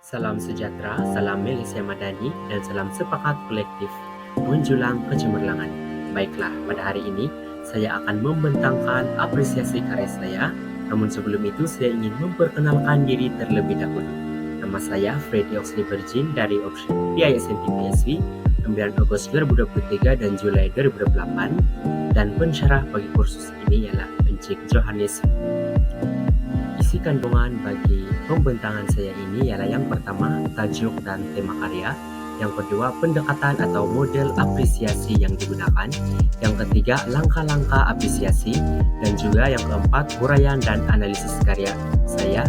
Salam sejahtera, salam Malaysia Madani, dan salam sepakat kolektif menjulang kecemerlangan. Baiklah, pada hari ini saya akan membentangkan apresiasi karya saya. Namun sebelum itu saya ingin memperkenalkan diri terlebih dahulu. Nama saya Freddy Oxley Virgin dari option PISMP PSV 9 Agustus 2023 dan Julai 2028, dan pensyarah bagi kursus ini ialah Encik Johannes. Isi kandungan bagi pembentangan saya ini ialah yang pertama, tajuk dan tema karya. Yang kedua, pendekatan atau model apresiasi yang digunakan. Yang ketiga, langkah-langkah apresiasi. Dan juga yang keempat, huraian dan analisis karya saya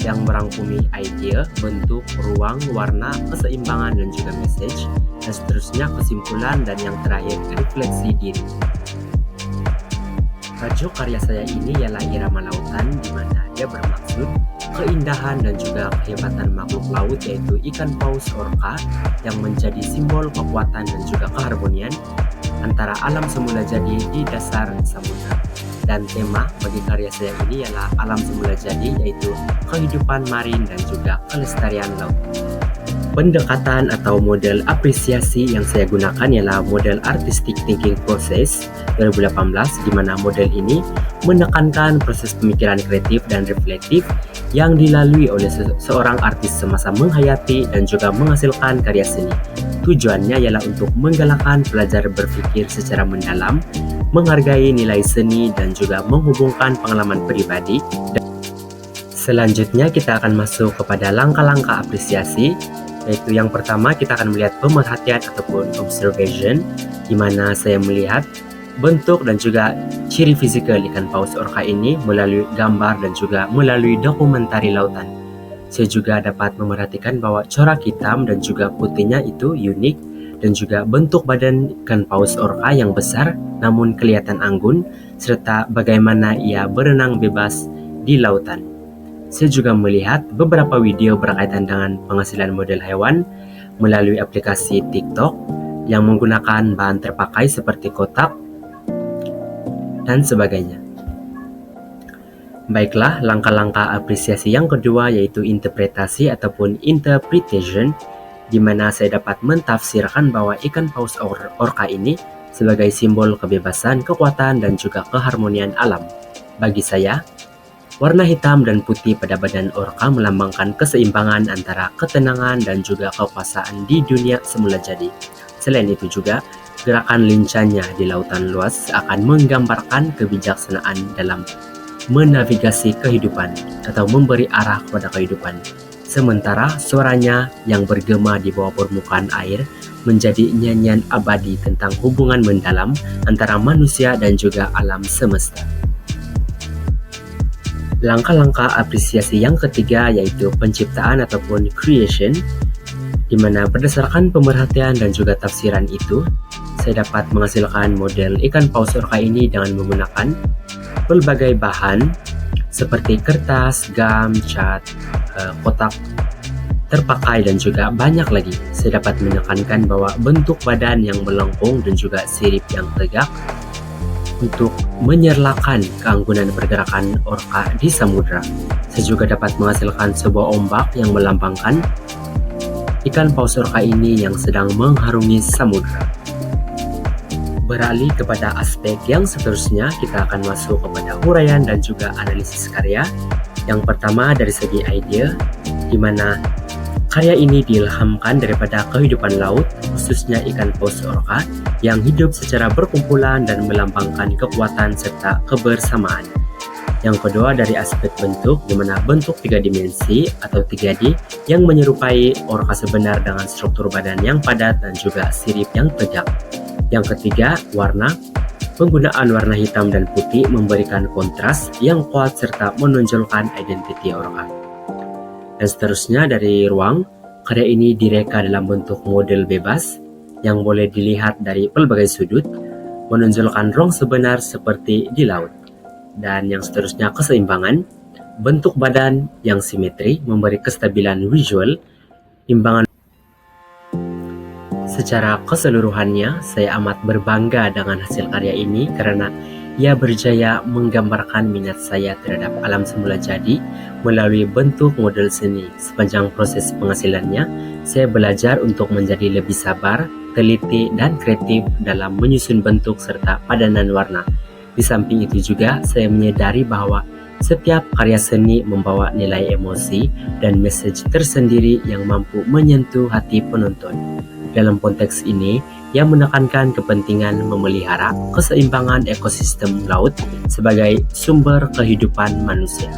yang merangkumi idea, bentuk, ruang, warna, keseimbangan, dan juga message. Dan seterusnya kesimpulan, dan yang terakhir refleksi diri. Tajuk karya saya ini ialah Irama Lautan, di mana dia bermaksud keindahan dan juga kehebatan makhluk laut, yaitu ikan paus orca yang menjadi simbol kekuatan dan juga keharmonian antara alam semula jadi di dasar samudra. Dan tema bagi karya saya ini ialah alam semula jadi, yaitu kehidupan marin dan juga kelestarian laut. Pendekatan atau model apresiasi yang saya gunakan ialah model Artistic Thinking Process 2018, di mana model ini menekankan proses pemikiran kreatif dan reflektif yang dilalui oleh seorang artis semasa menghayati dan juga menghasilkan karya seni. Tujuannya ialah untuk menggalakkan pelajar berpikir secara mendalam, menghargai nilai seni, dan juga menghubungkan pengalaman pribadi. Selanjutnya kita akan masuk kepada langkah-langkah apresiasi, yaitu yang pertama kita akan melihat pemerhatian ataupun observation, di mana saya melihat bentuk dan juga ciri fisikal ikan paus orca ini melalui gambar dan juga melalui dokumentari lautan. Saya juga dapat memerhatikan bahwa corak hitam dan juga putihnya itu unik, dan juga bentuk badan ikan paus orca yang besar namun kelihatan anggun, serta bagaimana ia berenang bebas di lautan. Saya juga melihat beberapa video berkaitan dengan penghasilan model hewan melalui aplikasi TikTok yang menggunakan bahan terpakai seperti kotak dan sebagainya. Baiklah, langkah-langkah apresiasi yang kedua yaitu interpretasi ataupun interpretation, di mana saya dapat mentafsirkan bahwa ikan paus orca ini sebagai simbol kebebasan, kekuatan, dan juga keharmonian alam. Bagi saya, warna hitam dan putih pada badan orca melambangkan keseimbangan antara ketenangan dan juga kekuasaan di dunia semula jadi. Selain itu juga, gerakan lincahnya di lautan luas akan menggambarkan kebijaksanaan dalam menavigasi kehidupan atau memberi arah kepada kehidupan. Sementara suaranya yang bergema di bawah permukaan air menjadi nyanyian abadi tentang hubungan mendalam antara manusia dan juga alam semesta. Langkah-langkah apresiasi yang ketiga yaitu penciptaan ataupun creation, di mana berdasarkan pemerhatian dan juga tafsiran itu, saya dapat menghasilkan model ikan paus orca ini dengan menggunakan berbagai bahan seperti kertas, gam, cat, kotak terpakai, dan juga banyak lagi. Saya dapat menekankan bahwa bentuk badan yang melengkung dan juga sirip yang tegak untuk menyerlakan keanggunan pergerakan orca di samudra. Saya juga dapat menghasilkan sebuah ombak yang melambangkan ikan paus orca ini yang sedang mengharungi samudra. Beralih kepada aspek yang seterusnya, kita akan masuk kepada huraian dan juga analisis karya. Yang pertama dari segi idea, di mana karya ini diilhamkan daripada kehidupan laut, khususnya ikan paus orca yang hidup secara berkumpulan dan melambangkan kekuatan serta kebersamaan. Yang kedua dari aspek bentuk, di mana bentuk 3 dimensi atau 3D yang menyerupai orca sebenar dengan struktur badan yang padat dan juga sirip yang tegak. Yang ketiga, warna. Penggunaan warna hitam dan putih memberikan kontras yang kuat serta menonjolkan identiti orca. Dan seterusnya dari ruang, karya ini direka dalam bentuk model bebas yang boleh dilihat dari pelbagai sudut, menonjolkan ruang sebenar seperti di laut. Dan yang seterusnya keseimbangan, bentuk badan yang simetri memberi kestabilan visual, imbangan. Secara keseluruhannya, saya amat berbangga dengan hasil karya ini karena Ia berjaya menggambarkan minat saya terhadap alam semula jadi melalui bentuk model seni. Sepanjang proses penghasilannya, saya belajar untuk menjadi lebih sabar, teliti, dan kreatif dalam menyusun bentuk serta padanan warna. Di samping itu juga, saya menyadari bahwa setiap karya seni membawa nilai emosi dan message tersendiri yang mampu menyentuh hati penonton. Dalam konteks ini, ia menekankan kepentingan memelihara keseimbangan ekosistem laut sebagai sumber kehidupan manusia.